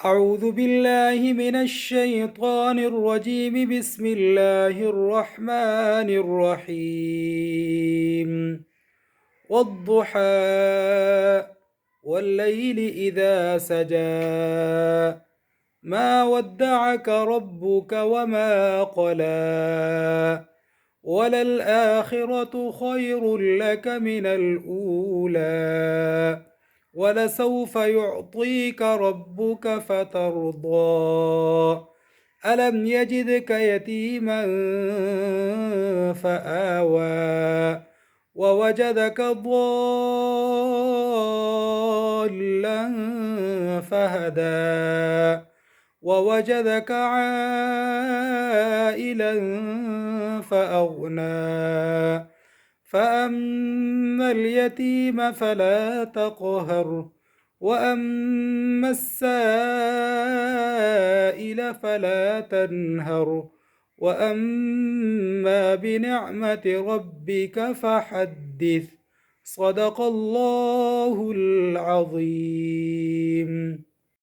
أعوذ بالله من الشيطان الرجيم. بسم الله الرحمن الرحيم. والضحى والليل إذا سجى ما ودعك ربك وما قلى وللآخرة خير لك من الأولى ولسوف يعطيك ربك فترضى ألم يجدك يتيما فآوى ووجدك ضالا فهدى ووجدك عائلا فأغنى فأما اليتيم فلا تقهر وأما السائل فلا تنهر وأما بنعمة ربك فحدث. صدق الله العظيم.